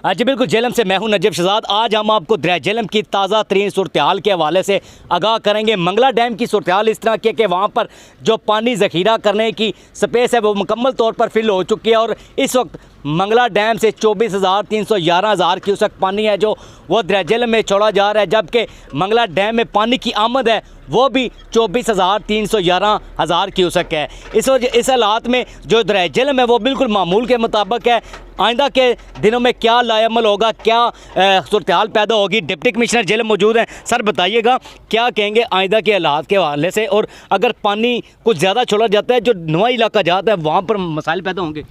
जी बिल्कुल, झेलम से मैं हूं नजब शहजाद। आज हम आपको दरिया झेलम की ताज़ा तरीन सूरत हाल के हवाले से आगाह करेंगे। मंगला डैम की सूरत हाल इस तरह की है कि वहाँ पर जो पानी ज़ख़ीरा करने की स्पेस है वो मुकम्मल तौर पर फिल हो चुकी है और इस वक्त मंगला डैम से 24,311 क्यूसेक पानी है जो वो दरिया झेलम में छोड़ा जा रहा है, जबकि मंगला डैम में पानी की आमद है वो भी 24,311 क्यूसेक है। इस हालात में जो दरिया झेलम है वो बिल्कुल मामूल के मुताबिक है। आइंदा के दिनों में क्या लाएमल होगा, क्या सूरत हाल पैदा होगी, डिप्टी कमिश्नर झेलम मौजूद हैं। सर बताइएगा क्या कहेंगे आइंदा के हालात के हवाले से, और अगर पानी कुछ ज़्यादा छोड़ा जाता है जो नुआ इलाका जाता है वहाँ पर मसाइल पैदा होंगे?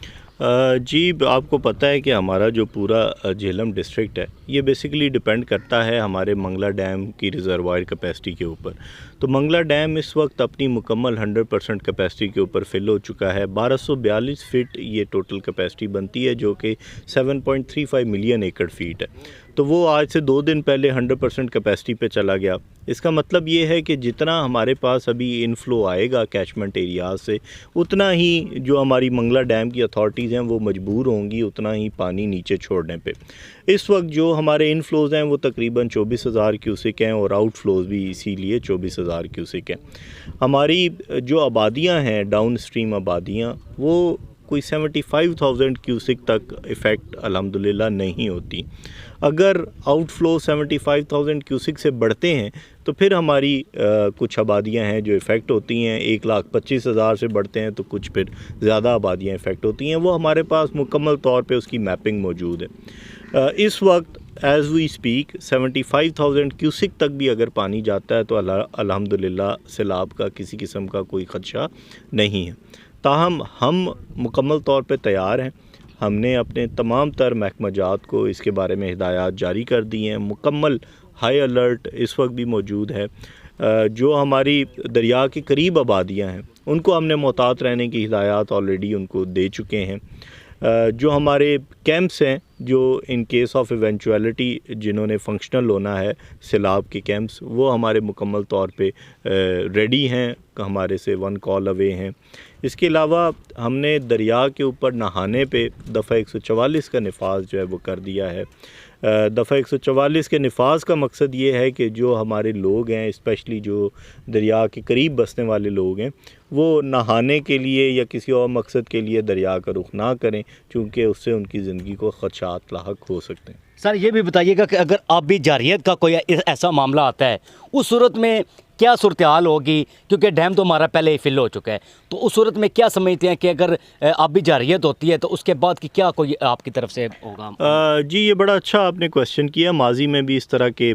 जी आपको पता है कि हमारा जो पूरा झेलम डिस्ट्रिक्ट है ये बेसिकली डिपेंड करता है हमारे मंगला डैम की रिज़र्वायर कैपेसिटी के ऊपर। तो मंगला डैम इस वक्त अपनी मुकम्मल 100% कैपेसिटी के ऊपर फिल हो चुका है। 1242 फीट ये टोटल कैपेसिटी बनती है जो कि 7.35 मिलियन एकड़ फीट है। तो वो आज से 2 दिन पहले 100% कैपेसिटी पे चला गया। इसका मतलब ये है कि जितना हमारे पास अभी इनफ्लो आएगा कैचमेंट एरिया से, उतना ही जो हमारी मंगला डैम की अथॉरिटीज़ हैं वो मजबूर होंगी उतना ही पानी नीचे छोड़ने पे। इस वक्त जो हमारे इनफ्लोज़ हैं वो तकरीबन 24,000 क्यूसेक हैं और आउटफ्लोज़ भी इसीलिए 24,000 क्यूसेक हैं। हमारी जो आबादियाँ हैं डाउन स्ट्रीम आबादियाँ वो कोई 75,000 क्यूसेक तक इफ़ेक्ट अल्हम्दुलिल्लाह नहीं होती। अगर आउटफ्लो 75,000 क्यूसेक से बढ़ते हैं तो फिर हमारी कुछ आबादियां हैं जो इफ़ेक्ट होती हैं। 1,25,000 से बढ़ते हैं तो कुछ फिर ज़्यादा आबादियां इफ़ेक्ट होती हैं। वो हमारे पास मुकम्मल तौर पे उसकी मैपिंग मौजूद है। इस वक्त एज़ वी स्पीक 75,000 क्यूसेक तक भी अगर पानी जाता है तो अल्हम्दुलिल्लाह सैलाब का किसी किस्म का कोई ख़दशा नहीं है। ताहम हम मुकम्मल तौर पे तैयार हैं। हमने अपने तमाम तर महकमाजात को इसके बारे में हिदायत जारी कर दी हैं। मुकम्मल हाई अलर्ट इस वक्त भी मौजूद है। जो हमारी दरिया के करीब आबादियां हैं उनको हमने मोहतात रहने की हिदायत ऑलरेडी उनको दे चुके हैं। जो हमारे कैंप्स हैं जो इन केस ऑफ इवेंचुअलिटी जिन्होंने फंक्शनल होना है सैलाब के कैंप्स, वो हमारे मुकम्मल तौर पे रेडी हैं, हमारे से 1 कॉल अवे हैं। इसके अलावा हमने दरिया के ऊपर नहाने पे दफ़ा 144 का नफाज जो है वो कर दिया है। दफ़ा 144 के नफाज का मकसद ये है कि जो हमारे लोग हैं स्पेशली जो दरिया के करीब बसने वाले लोग हैं वो नहाने के लिए या किसी और मकसद के लिए दरिया का रुख ना करें, क्योंकि उससे उनकी ज़िंदगी को ख़दशात लाहक हो सकते हैं। सर ये भी बताइएगा कि अगर आबी जारियत का कोई ऐसा मामला आता है उस सूरत में क्या सूरत हाल होगी, क्योंकि डैम तो हमारा पहले ही फिल हो चुका है, तो उस सूरत में क्या समझते हैं कि अगर आबी जारियत होती है तो उसके बाद की क्या कोई आपकी तरफ से होगा? जी ये बड़ा अच्छा आपने क्वेश्चन किया। माजी में भी इस तरह के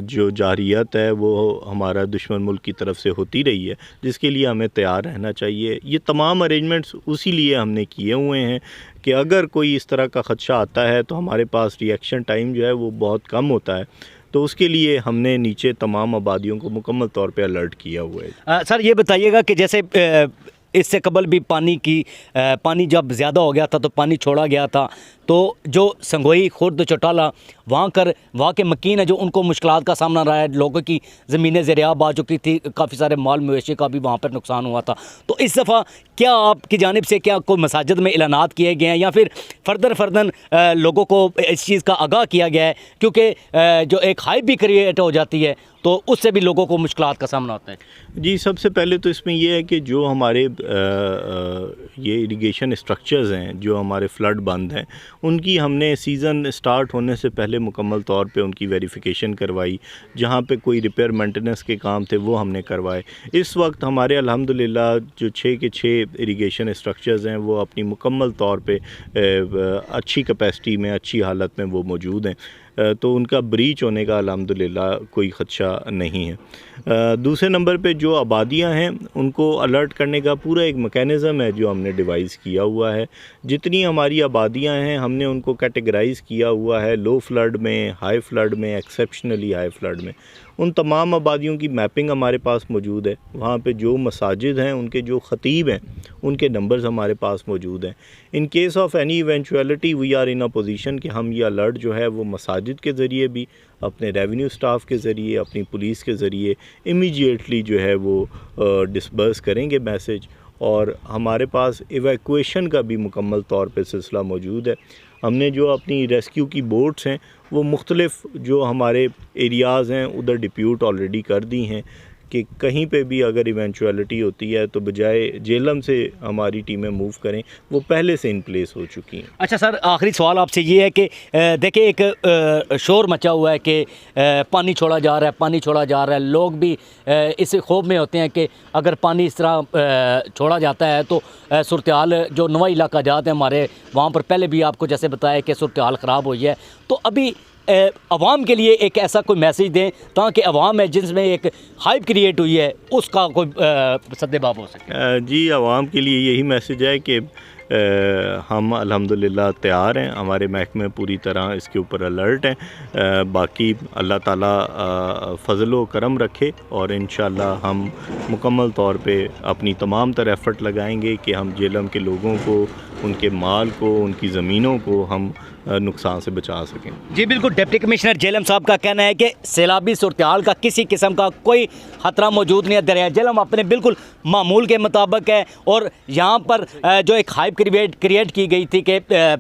जो जारियत है वो हमारा दुश्मन मुल्क की तरफ से होती रही है, जिसके लिए हमें तैयार रहना चाहिए। ये तमाम अरेंजमेंट्स उसी लिए हमने किए हुए हैं कि अगर कोई इस तरह का ख़दशा आता है तो हमारे पास रिएक्शन टाइम जो है वो बहुत कम होता है। तो उसके लिए हमने नीचे तमाम आबादियों को मुकम्मल तौर पे अलर्ट किया हुआ है। सर ये बताइएगा कि जैसे इससे कबल भी पानी जब ज़्यादा हो गया था तो पानी छोड़ा गया था, तो जो संगोई खुर्द चौटाला वहाँ के मकीन है जो उनको मुश्किलात का सामना रहा है। लोगों की ज़मीनें ज़रियाब आ चुकी थी, काफ़ी सारे माल मवेशी का भी वहाँ पर नुकसान हुआ था। तो इस दफ़ा क्या आपकी जानिब से क्या कोई मसाजिद में ऐलानात किए गए हैं या फिर फर्दर लोगों को इस चीज़ का आगाह किया गया है, क्योंकि जो एक हाइप भी क्रिएट हो जाती है तो उससे भी लोगों को मुश्किलात का सामना होता है? जी सबसे पहले तो इसमें यह है कि जो हमारे ये इरिगेशन स्ट्रक्चर्स हैं जो हमारे फ्लड बंद हैं उनकी हमने सीज़न स्टार्ट होने से पहले मुकम्मल तौर पे उनकी वेरिफिकेशन करवाई। जहाँ पे कोई रिपेयर मेंटेनेंस के काम थे वो हमने करवाए। इस वक्त हमारे अल्हम्दुलिल्लाह जो 6 के 6 इरिगेशन स्ट्रक्चर्स हैं वो अपनी मुकम्मल तौर पे अच्छी कैपेसिटी में, अच्छी हालत में वो मौजूद हैं। तो उनका ब्रीच होने का अल्हम्दुलिल्लाह कोई ख़दशा नहीं है। दूसरे नंबर पे जो आबादियां हैं उनको अलर्ट करने का पूरा एक मैकेनिज़्म है जो हमने डिवाइस किया हुआ है। जितनी हमारी आबादियां हैं हमने उनको कैटेगराइज़ किया हुआ है, लो फ्लड में, हाई फ्लड में, एक्सेप्शनली हाई फ्लड में। उन तमाम आबादियों की मैपिंग हमारे पास मौजूद है। वहाँ पे जो मसाजिद हैं उनके जो ख़तीब हैं उनके नंबर्स हमारे पास मौजूद हैं। In case of any eventuality we are in a position कि हम ये अलर्ट जो है वो मसाजिद के ज़रिए भी, अपने रेवेन्यू स्टाफ के ज़रिए, अपनी पुलिस के ज़रिए इमीडिएटली जो है वो डिस्बर्स करेंगे मैसेज। और हमारे पास इवैक्यूएशन का भी मुकम्मल तौर पे सिलसिला मौजूद है। हमने जो अपनी रेस्क्यू की बोट्स हैं वो मुख्तलिफ़ जो हमारे एरियाज़ हैं उधर डिप्यूट ऑलरेडी कर दी हैं कि कहीं पे भी अगर इवेंचुअलिटी होती है तो बजाय जेलम से हमारी टीमें मूव करें, वो पहले से इन प्लेस हो चुकी हैं। अच्छा सर, आखिरी सवाल आपसे ये है कि देखिए एक शोर मचा हुआ है कि पानी छोड़ा जा रहा है, पानी छोड़ा जा रहा है। लोग भी इस खौफ में होते हैं कि अगर पानी इस तरह छोड़ा जाता है तो सूरत हाल जो नवा इलाका जाते हैं हमारे, वहाँ पर पहले भी आपको जैसे बताया कि सूरत हाल ख़राब हुई है। तो अभी अवाम के लिए एक ऐसा कोई मैसेज दें ताकि अवाम है जिसमें एक हाइप क्रिएट हुई है उसका कोई सद्देबाब हो सके। जी, अवाम के लिए यही मैसेज है कि हम अल्हम्दुलिल्लाह तैयार हैं, हमारे महकमे पूरी तरह इसके ऊपर अलर्ट हैं। बाकी अल्लाह ताला फ़ज़ल व करम रखे और इंशाअल्लाह हम मुकम्मल तौर पे अपनी तमाम तर एफ़र्ट लगाएंगे कि हम जेलम के लोगों को, उनके माल को, उनकी ज़मीनों को हम नुकसान से बचा सकें। जी बिल्कुल, डिप्टी कमिश्नर जेहलम साहब का कहना है कि सैलाबी सूरत हाल का किसी किस्म का कोई ख़तरा मौजूद नहीं है। दरिया जेहलम अपने बिल्कुल मामूल के मुताबिक है और यहाँ पर जो एक हाइप क्रिएट की गई थी कि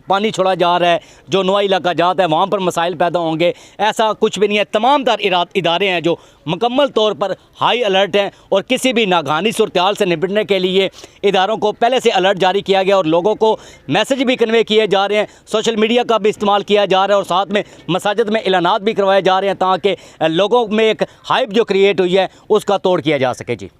पानी छोड़ा जा रहा है, जो नवा इलाका जाता है वहाँ पर मसाइल पैदा होंगे, ऐसा कुछ भी नहीं है। तमाम तर इदारे हैं जो मुकम्मल तौर पर हाई अलर्ट हैं और किसी भी नागहानी सूरत हाल से निपटने के लिए इदारों को पहले से अलर्ट जारी किया गया और लोगों को मैसेज भी कन्वे किए जा रहे हैं, सोशल मीडिया का भी इस्तेमाल किया जा रहा है और साथ में मसाजिद में ऐलानात भी करवाए जा रहे हैं ताकि लोगों में एक हाइप जो क्रिएट हुई है उसका तोड़ किया जा सके। जी।